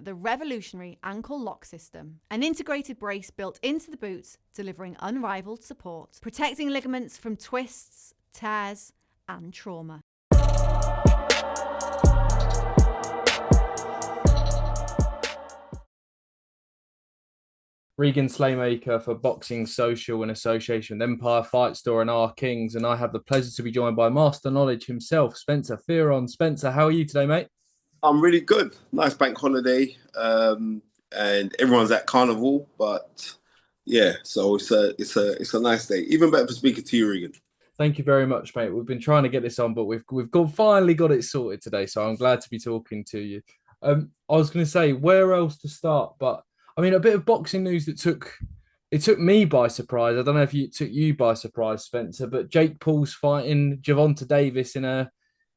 the revolutionary ankle lock system, an integrated brace built into the boots, delivering unrivaled support, protecting ligaments from twists, tears, and trauma. Regan Slaymaker for Boxing Social in association with Empire Fight Store and R Kings, and I have the pleasure to be joined by Master Knowledge himself, Spencer Fearon. Spencer, how are you today, mate? I'm really good. Nice bank holiday, and everyone's at carnival. But yeah, so it's a nice day. Even better for speaking to you, Regan. Thank you very much, mate. We've been trying to get this on, but finally got it sorted today. So I'm glad to be talking to you. I was going to say where else to start, but I mean a bit of boxing news that took me by surprise. I don't know if it took you by surprise, Spencer, but Jake Paul's fighting Gervonta Davis in an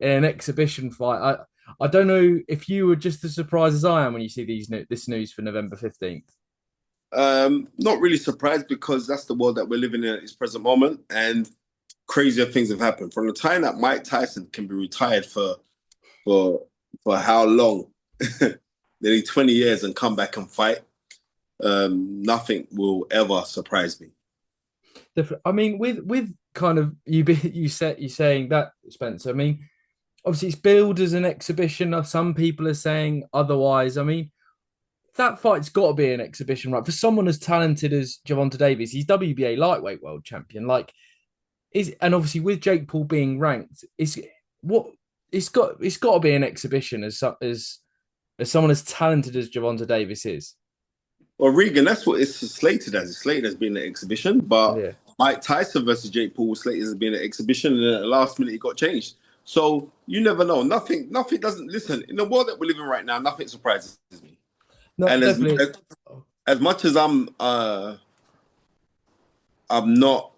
exhibition fight. I don't know if you were just as surprised as I am when you see this news for November 15th. Not really surprised because that's the world that we're living in at this present moment, and crazier things have happened. From the time that Mike Tyson can be retired for how long? Nearly 20 years and come back and fight. Nothing will ever surprise me. I mean, with kind of you saying that, Spencer. I mean, obviously it's billed as an exhibition. Some people are saying otherwise. I mean, that fight's got to be an exhibition, right? For someone as talented as Gervonta Davis, he's WBA lightweight world champion. And obviously with Jake Paul being ranked, it's got to be an exhibition as someone as talented as Gervonta Davis is. Well, Regan, that's what it's slated as. It's slated as being an exhibition, but Yeah. Mike Tyson versus Jake Paul was slated as being an exhibition, and at the last minute it got changed. So you never know. Nothing doesn't listen. In the world that we're living right now, nothing surprises me. No, And definitely. as much as I'm not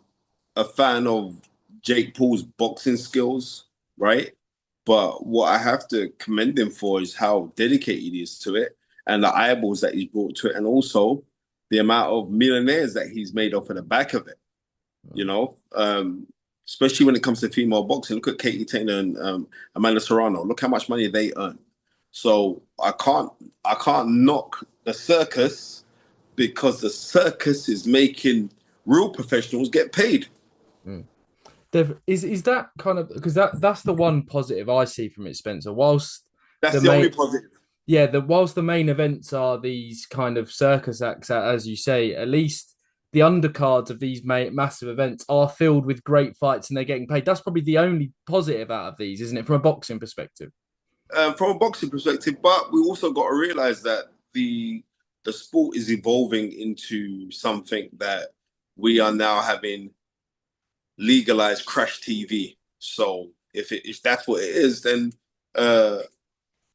a fan of Jake Paul's boxing skills, right? But what I have to commend him for is how dedicated he is to it, and the eyeballs that he's brought to it, and also the amount of millionaires that he's made off of the back of it. You know, especially when it comes to female boxing. Look at Katie Taylor and Amanda Serrano. Look how much money they earn. So I can't knock the circus because the circus is making real professionals get paid. Mm. Is that kind of because that's the one positive I see from it, Spencer. Whilst That's the only positive. Yeah, whilst the main events are these kind of circus acts, as you say, at least the undercards of these massive events are filled with great fights and they're getting paid. That's probably the only positive out of these, isn't it, from a boxing perspective? From a boxing perspective, but we also got to realize that the sport is evolving into something that we are now having legalized crash TV. So if that's what it is, then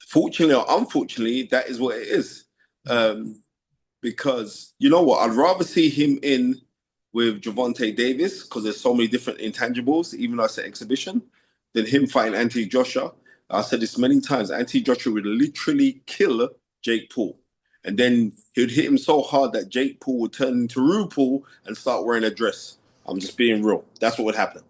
fortunately or unfortunately, that is what it is. Because you know what, I'd rather see him in with Gervonta Davis because there's so many different intangibles, even though it's an exhibition, than him fighting Anthony Joshua. I said this many times. Anthony Joshua would literally kill Jake Paul. And then he would hit him so hard that Jake Paul would turn into RuPaul and start wearing a dress. I'm just being real. That's what would happen.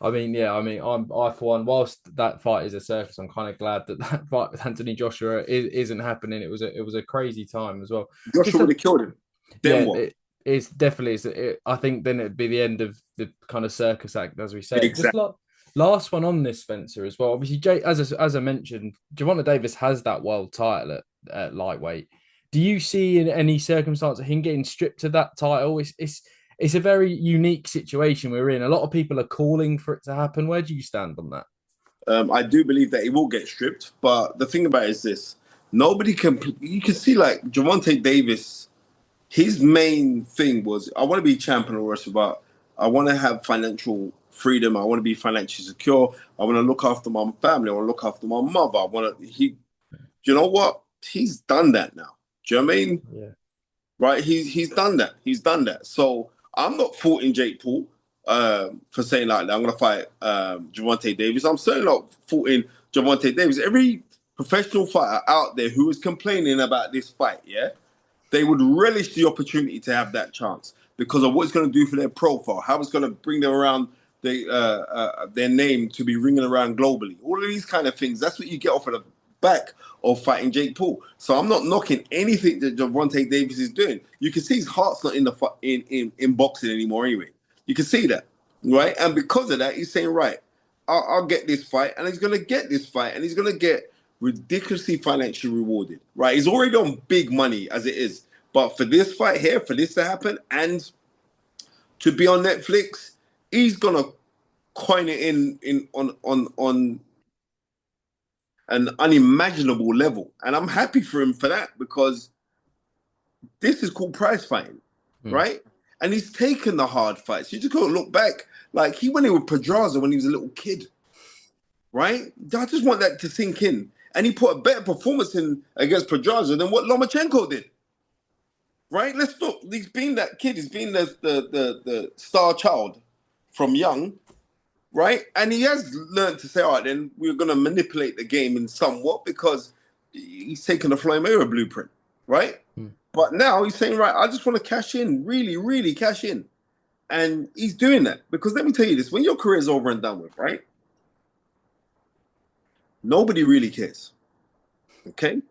I mean, yeah. I mean, I for one, whilst that fight is a circus, I'm kind of glad that fight with Anthony Joshua isn't happening. It was a crazy time as well. Joshua would have killed him. Then what? It's definitely. I think then it'd be the end of the kind of circus act, as we say. Exactly. Just last one on this, Spencer, as well. Obviously, as I mentioned, Gervonta Davis has that world title at lightweight. Do you see in any circumstance of him getting stripped of that title? It's a very unique situation we're in. A lot of people are calling for it to happen. Where do you stand on that? I do believe that he will get stripped, but the thing about it is this: nobody can. You can see like Gervonta Davis. His main thing was, I want to be champion or whatever, but I want to have financial freedom. I want to be financially secure. I want to look after my family. I want to look after my mother. You know what? He's done that now. Do you know what I mean? Yeah. Right? He's done that. He's done that. So I'm not faulting Jake Paul for saying like that. I'm going to fight Gervonta Davis. I'm certainly not faulting Gervonta Davis. Every professional fighter out there who is complaining about this fight, yeah, they would relish the opportunity to have that chance because of what it's going to do for their profile, how it's going to bring them around their name to be ringing around globally. All of these kind of things. That's what you get off of back of fighting Jake Paul. So I'm not knocking anything that Gervonta Davis is doing. You can see his heart's not in the in boxing anymore anyway. You can see that, right? And because of that, he's saying, right, I'll get this fight, and he's going to get this fight, and he's going to get ridiculously financially rewarded, right? He's already on big money as it is. But for this fight here, for this to happen, and to be on Netflix, he's going to coin it on an unimaginable level. And I'm happy for him for that, because this is called prize fighting, right? And he's taken the hard fights. You just got to look back. Like, he went in with Pedraza when he was a little kid, right? I just want that to sink in. And he put a better performance in against Pedraza than what Lomachenko did, right? Let's look. He's been that kid. He's been the star child from young, right? And he has learned to say, all right, then we're going to manipulate the game in somewhat, because he's taken the Floyd Mayweather blueprint, right? But now he's saying, right, I just want to cash in, really, really cash in. And he's doing that, because let me tell you this, when your career is over and done with, right? Nobody really cares, okay?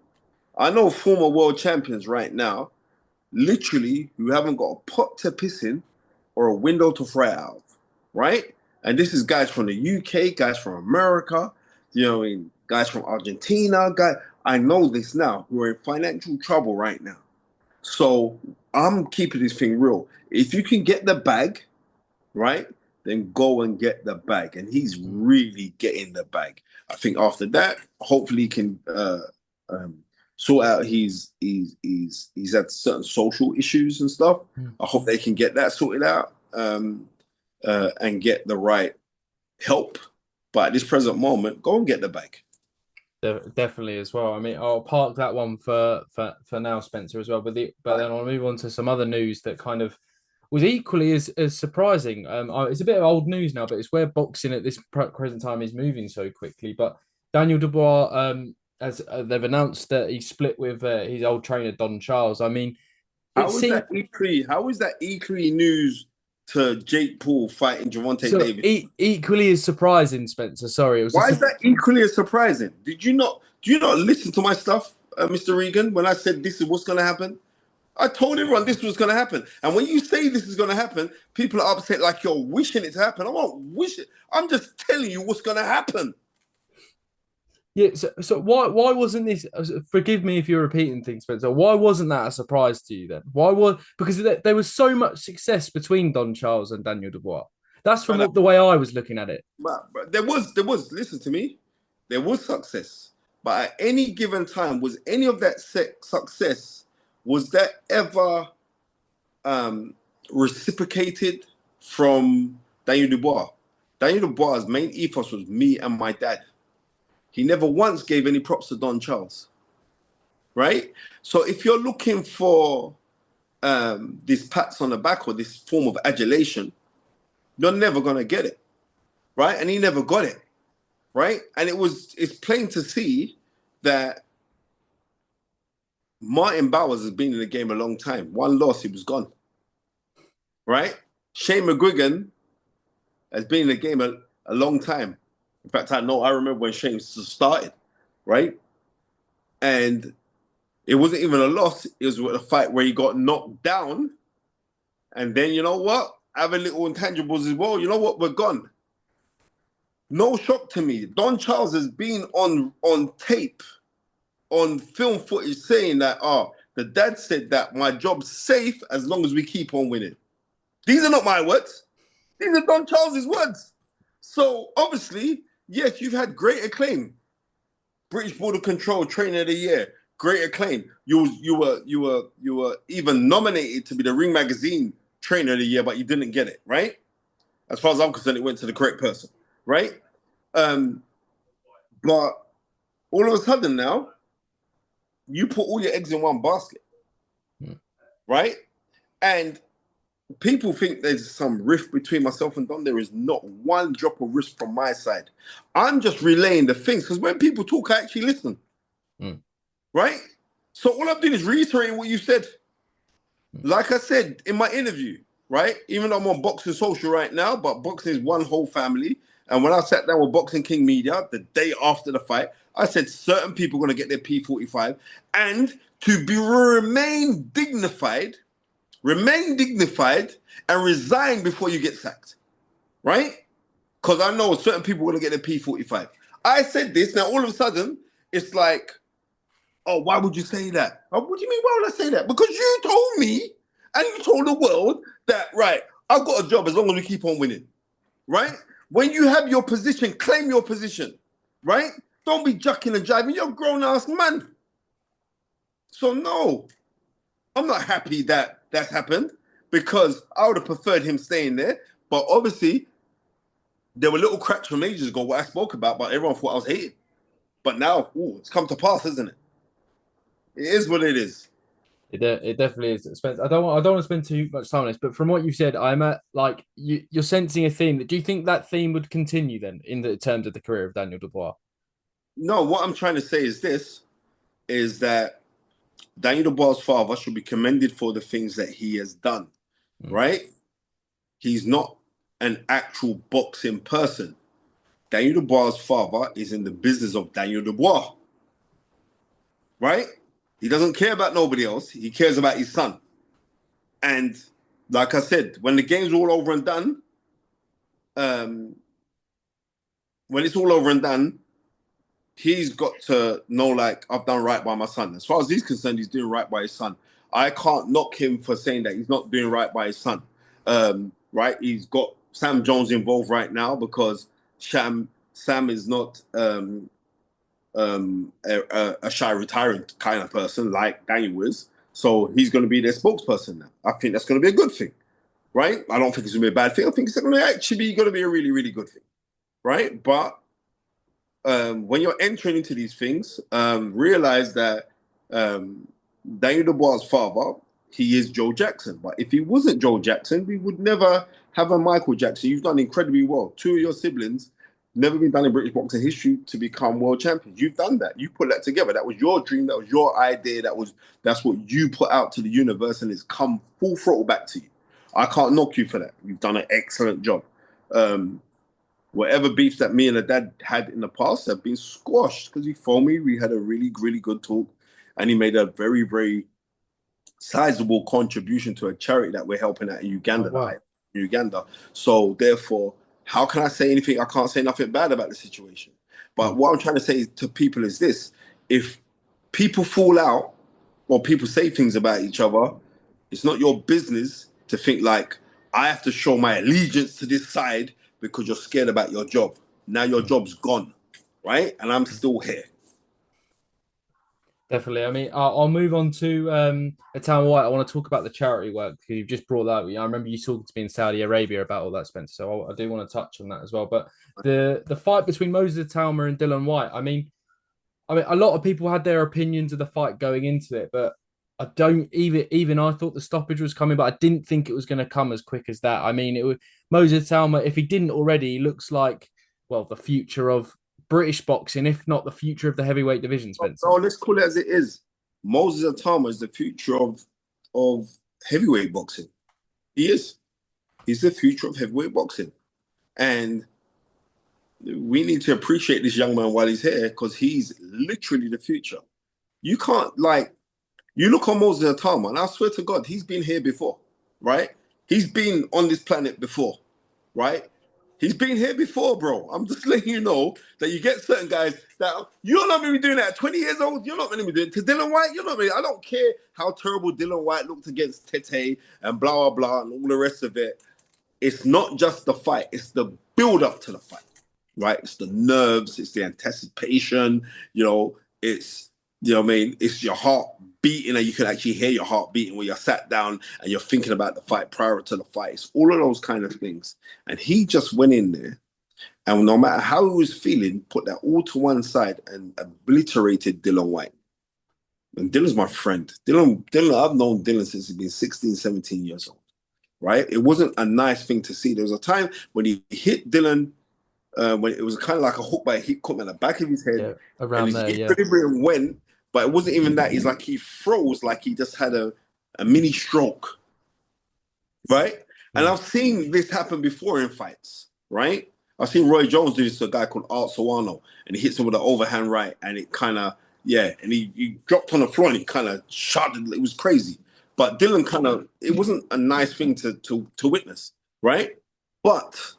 I know former world champions right now, literally, who haven't got a pot to piss in or a window to fry out of, right? And this is guys from the UK, guys from America, you know what I mean? Guys from Argentina, I know this now, who are in financial trouble right now. So I'm keeping this thing real. If you can get the bag, right, then go and get the bag. And he's really getting the bag. I think after that, hopefully he can sort out he's had certain social issues and stuff. I hope they can get that sorted out and get the right help. But at this present moment, go and get the bag. Definitely as well. I mean, I'll park that one for now, Spencer, as well. But then I'll move on to some other news that kind of was equally as surprising. It's a bit of old news now, but it's where boxing at this present time is moving so quickly. But Daniel Dubois, as they've announced that he split with his old trainer Don Charles. I mean, how is that equally news to Jake Paul fighting Gervonta Davis? Equally as surprising, Spencer. Sorry, Why is that equally as surprising? Do you not listen to my stuff, Mr. Regan, when I said this is what's going to happen? I told everyone this was going to happen. And when you say this is going to happen, people are upset like you're wishing it to happen. I won't wish it. I'm just telling you what's going to happen. Yeah, so why wasn't this? Forgive me if you're repeating things, Spencer. Why wasn't that a surprise to you then? Because there was so much success between Don Charles and Daniel Dubois. That's from the way I was looking at it. But there was. Listen to me. There was success, but at any given time, was any of that success, was that ever reciprocated from Daniel Dubois? Daniel Dubois' main ethos was me and my dad. He never once gave any props to Don Charles, right? So if you're looking for these pats on the back or this form of adulation, you're never going to get it, right? And he never got it, right? And it's plain to see that Martin Bowers has been in the game a long time. One loss, he was gone, right? Shane McGuigan has been in the game a long time. In fact, I remember when Shane started, right? And it wasn't even a loss. It was a fight where he got knocked down. And then, you know what? Having little intangibles as well. You know what? We're gone. No shock to me. Don Charles has been on tape, on film footage, saying that, the dad said that my job's safe as long as we keep on winning. These are not my words. These are Don Charles's words. So, obviously, yes, you've had great acclaim. British Border Control Trainer of the Year, great acclaim. You were even nominated to be the Ring Magazine Trainer of the Year, but you didn't get it, right? As far as I'm concerned, it went to the correct person, right? But all of a sudden now, you put all your eggs in one basket, right? And people think there's some rift between myself and Don. There is not one drop of rift from my side. I'm just relaying the things, because when people talk, I actually listen, right? So all I'm doing is reiterating what you said. Like I said in my interview, right? Even though I'm on Boxing Social right now, but boxing is one whole family. And when I sat down with Boxing King Media the day after the fight, I said certain people are going to get their P45, and to remain dignified, and resign before you get sacked, right? Because I know certain people are going to get their P45. I said this, now all of a sudden, it's like, oh, why would you say that? Oh, what do you mean, why would I say that? Because you told me, and you told the world that, right, I've got a job as long as we keep on winning, right? When you have your position, claim your position, right? Don't be jucking and jiving. You're a grown-ass man. So no, I'm not happy that that's happened, because I would have preferred him staying there. But obviously, there were little cracks from ages ago what I spoke about, but everyone thought I was hating. But now, it's come to pass, isn't it? It is what it is. It definitely is. I don't want to spend too much time on this, but from what you've said, I'm at like you're sensing a theme. Do you think that theme would continue then in the terms of the career of Daniel Dubois? No, what I'm trying to say is this: is that Daniel Dubois' father should be commended for the things that he has done. Right? He's not an actual boxing person. Daniel Dubois' father is in the business of Daniel Dubois. Right? He doesn't care about nobody else. He cares about his son. And like I said, when the game's all over and done, when it's all over and done, he's got to know, like, I've done right by my son. As far as he's concerned, he's doing right by his son. I can't knock him for saying that he's not doing right by his son. Right? He's got Sam Jones involved right now because Sam is not a shy retiring kind of person like Daniel is. So he's going to be their spokesperson now. I think that's going to be a good thing, right? I don't think it's going to be a bad thing. I think it's going to actually be a really, really good thing, right? But when you're entering into these things, realize that Daniel Dubois' father, he is Joe Jackson. But if he wasn't Joe Jackson, we would never have a Michael Jackson. You've done incredibly well. Two of your siblings never been done in British boxing history to become world champions. You've done that. You put that together. That was your dream. That was your idea. That's what you put out to the universe, and it's come full throttle back to you. I can't knock you for that. You've done an excellent job. Whatever beefs that me and the dad had in the past have been squashed because he phoned me. We had a really, really good talk, and he made a very, very sizable contribution to a charity that we're helping out in Uganda. Oh, wow. Uganda. So therefore, how can I say anything? I can't say nothing bad about the situation. But what I'm trying to say to people is this: if people fall out or people say things about each other, it's not your business to think like, I have to show my allegiance to this side because you're scared about your job. Now your job's gone, right? And I'm still here. Definitely. I mean, I'll move on to Atan White. I want to talk about the charity work. You've just brought that up. I remember you talking to me in Saudi Arabia about all that, Spencer. So I do want to touch on that as well. But the fight between Moses Atalma and Dylan White. I mean, a lot of people had their opinions of the fight going into it, but I don't even I thought the stoppage was coming, but I didn't think it was going to come as quick as that. I mean, it was Moses Atalma. If he didn't already, looks like, well, the future of British boxing, if not the future of the heavyweight division, Spencer. No, let's call it as it is. Moses Atalma is the future of heavyweight boxing. He is. He's the future of heavyweight boxing. And we need to appreciate this young man while he's here because he's literally the future. You can't, you look on Moses Atalma, and I swear to God, he's been here before, right? He's been on this planet before, right? He's been here before, bro. I'm just letting you know that you get certain guys that you're not going to be doing that at 20 years old. You're not going to be doing it. To Dylan White, you're not going to. I don't care how terrible Dylan White looked against Tete and blah, blah, blah, and all the rest of it. It's not just the fight. It's the build-up to the fight, right? It's the nerves. It's the anticipation. It's, it's your heart beating, and you can actually hear your heart beating when you're sat down and you're thinking about the fight prior to the fight. It's all of those kind of things. And he just went in there, and no matter how he was feeling, put that all to one side and obliterated Dylan White. And Dylan's my friend. Dylan, I've known Dylan since he's been 16, 17 years old, right? It wasn't a nice thing to see. There was a time when he hit Dylan, when it was kind of like a hook, but he caught him in the back of his head. Yeah, around there, yeah. And went, but it wasn't even that. He's like, he froze like he just had a mini stroke, right? And I've seen this happen before in fights, right? I've seen Roy Jones do this to a guy called Art Sawano, and he hits him with an overhand right, and it kind of, and he dropped on the floor and he kind of shouted. It was crazy. But Dylan it wasn't a nice thing to witness, right? But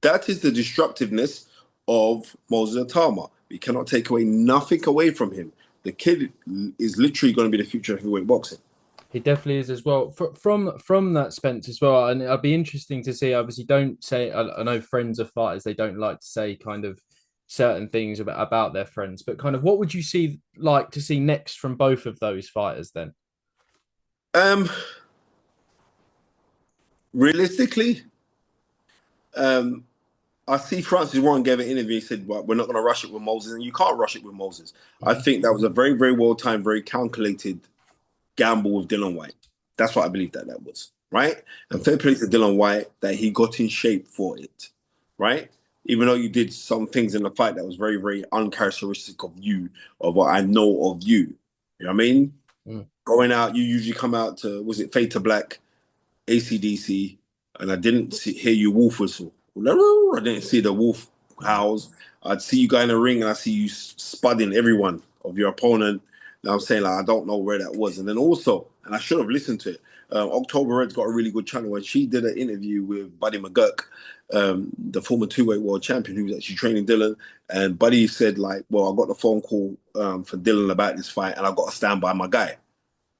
that is the destructiveness of Moses Atama. We cannot take nothing away from him. The kid is literally going to be the future of heavyweight boxing. He definitely is as well. From that, Spence, as well. And it'll be interesting to see. Obviously, don't say. I know friends of fighters, they don't like to say kind of certain things about their friends, but kind of what would you like to see next from both of those fighters then? Realistically, I see Francis Warren gave an interview. He said, well, we're not going to rush it with Moses, and you can't rush it with Moses. Mm-hmm. I think that was a very, very well-timed, very calculated gamble with Dylan White. That's what I believe that was, right? And fair play to Dylan White that he got in shape for it, right? Even though you did some things in the fight that was very, very uncharacteristic of you, of what I know of you. You know what I mean? Mm. Going out, you usually come out to, was it Fade to Black, AC/DC, and I didn't hear you wolf whistle. I didn't see the wolf howls. I'd see you go in the ring and I see you spudding everyone of your opponent. And I'm saying, like, I don't know where that was. And then also, and I should have listened to it, October Red's got a really good channel, and she did an interview with Buddy McGurk, the former two-weight world champion who was actually training Dylan. And Buddy said, like, well, I got the phone call for Dylan about this fight, and I got to stand by my guy.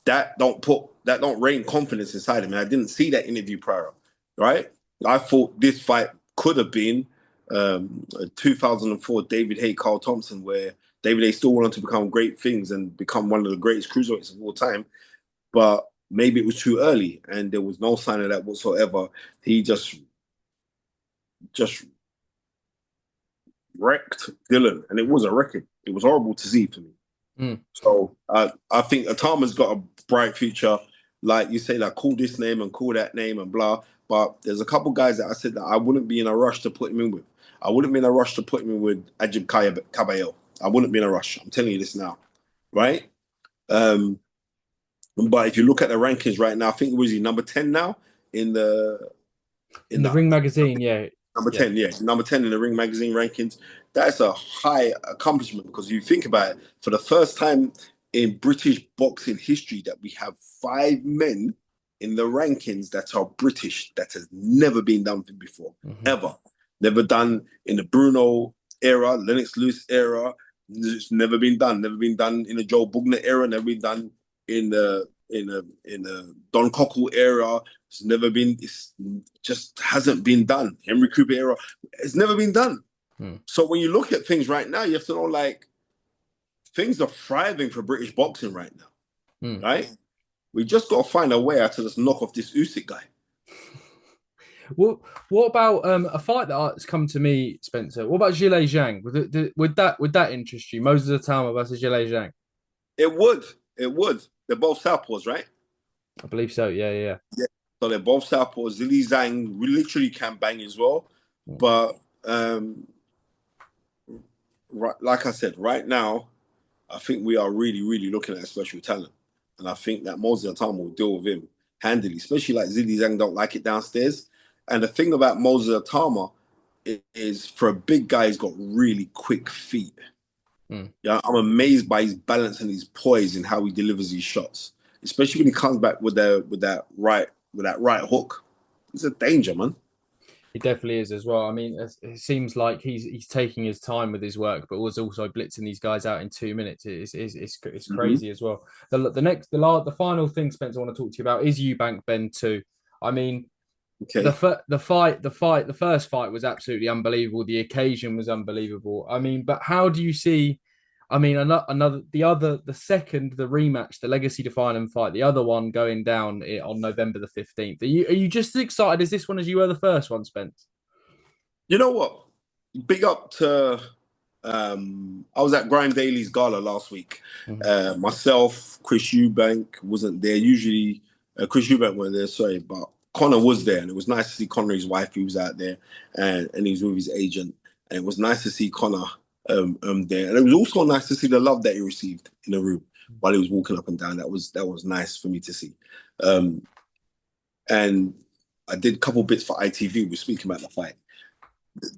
That don't rain confidence inside of me. I didn't see that interview prior, right? I thought this fight could have been a 2004 David Haye, Carl Thompson, where David Haye still wanted to become great things and become one of the greatest cruiserweights of all time. But maybe it was too early, and there was no sign of that whatsoever. He just wrecked Dylan, and it was a record. It was horrible to see for me. Mm. So I think Atama's got a bright future. Like you say, like, call this name and call that name and blah. But there's a couple guys that I said that I wouldn't be in a rush to put him in with. I wouldn't be in a rush to put him in with Ajib Caballero. I wouldn't be in a rush. I'm telling you this now, right? But if you look at the rankings right now, I think was he number 10 now in the Ring Magazine, Number 10, number 10 in the Ring Magazine rankings. That's a high accomplishment, because you think about it, for the first time in British boxing history that we have 5 men in the rankings that are British. That has never been done before, ever. Never done in the Bruno era, Lennox Lewis era. It's never been done. Never been done in the Joe Bugner era. Never been done in the Don Cockle era. It's never been. It's just hasn't been done. Henry Cooper era. It's never been done. So when you look at things right now, you have to know, like, things are thriving for British boxing right now, right? We just got to find a way to just knock off this Usyk guy. What about a fight that's come to me, Spencer? What about Zhilei Zhang? Would that interest you? Moses Atama versus Zhilei Zhang? It would. They're both southpaws, right? I believe so. Yeah. So they're both southpaws. Zhilei Zhang literally can bang as well, but like I said, right now, I think we are really, really looking at a special talent. And I think that Moses Atama will deal with him handily, especially like Zhilei Zhang don't like it downstairs. And the thing about Moses Atama is, for a big guy, he's got really quick feet. Yeah, I'm amazed by his balance and his poise and how he delivers his shots, especially when he comes back with that right hook. It's a danger, man. He definitely is as well. I mean, it seems like he's taking his time with his work, but was also blitzing these guys out in 2 minutes. It's crazy as well. The final thing, Spencer, I want to talk to you about is Eubank Benn 2. I mean, okay. The first fight was absolutely unbelievable. The occasion was unbelievable. I mean, but how do you see? I mean, the rematch, the legacy defining fight, the other one going down on November the 15th. Are you just as excited as this one as you were the first one, Spence? You know what? Big up to I was at Grime Daly's gala last week. Myself, Chris Eubank wasn't there. Usually Chris Eubank wasn't there, sorry, but Conor was there, and it was nice to see Conor, his wife, who was out there, and he was with his agent. And it was nice to see Conor there, and it was also nice to see the love that he received in the room while he was walking up and down. That was nice for me to see. And I did a couple bits for ITV. We were speaking about the fight.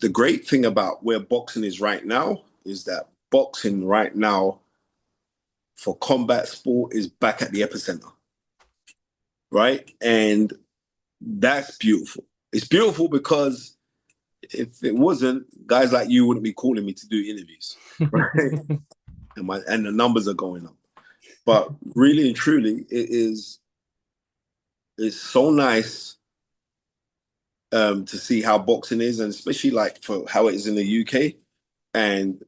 the great thing about where boxing is right now is that boxing right now for combat sport is back at the epicenter, right? And that's beautiful. It's beautiful because if it wasn't, guys like you wouldn't be calling me to do interviews, right? and the numbers are going up. But really and truly, it's so nice to see how boxing is, and especially like for how it is in the UK. And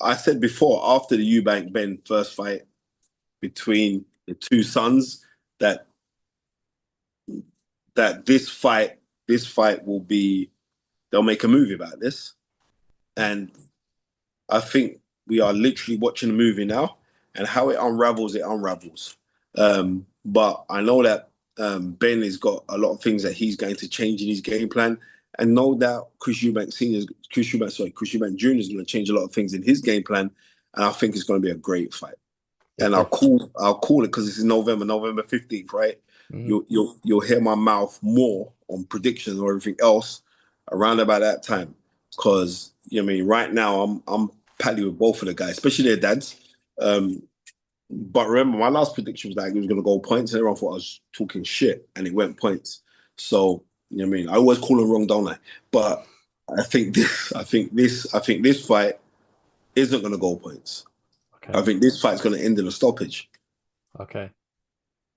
I said before, after the Eubank Benn first fight between the two sons, that this fight will be, they'll make a movie about this. And I think we are literally watching a movie now, and how it unravels, it unravels. But I know that Ben has got a lot of things that he's going to change in his game plan, and no doubt Chris Eubank Jr. is going to change a lot of things in his game plan, and I think it's going to be a great fight. And I'll call it because this is November 15th, right? Mm-hmm. You'll hear my mouth more on predictions or everything else around about that time, because right now I'm pally with both of the guys, especially their dads. But remember, my last prediction was like he was going to go points, and everyone thought I was talking shit, and it went points. So I always call them wrong, don't I? But I think this fight isn't going to go points. Okay. I think this fight's going to end in a stoppage. Okay,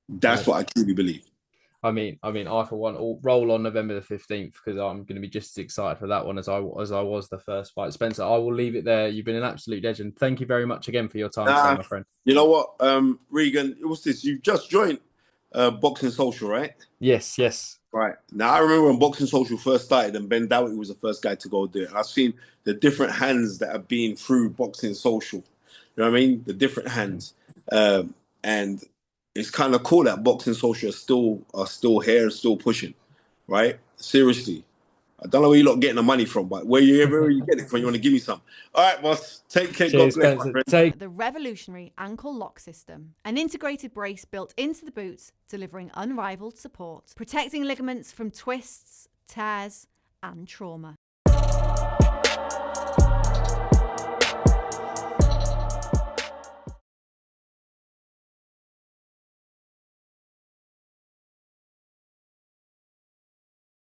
that's what I truly believe. I mean, I for one, will roll on November the 15th because I'm going to be just as excited for that one as I was the first fight. Spencer, I will leave it there. You've been an absolute legend. Thank you very much again for your time today, my friend. You know what, Regan, what's this? You've just joined Boxing Social, right? Yes. Right. Now, I remember when Boxing Social first started and Ben Doughty was the first guy to go do it. And I've seen the different hands that have been through Boxing Social. You know what I mean? The different hands. And it's kind of cool that Boxing Social are still here and still pushing, right? Seriously. I don't know where you lot getting the money from, but where you get it from, you want to give me some. All right, boss. Take care. Cheers, God bless, Spencer. The revolutionary ankle lock system, an integrated brace built into the boots, delivering unrivaled support, protecting ligaments from twists, tears, and trauma.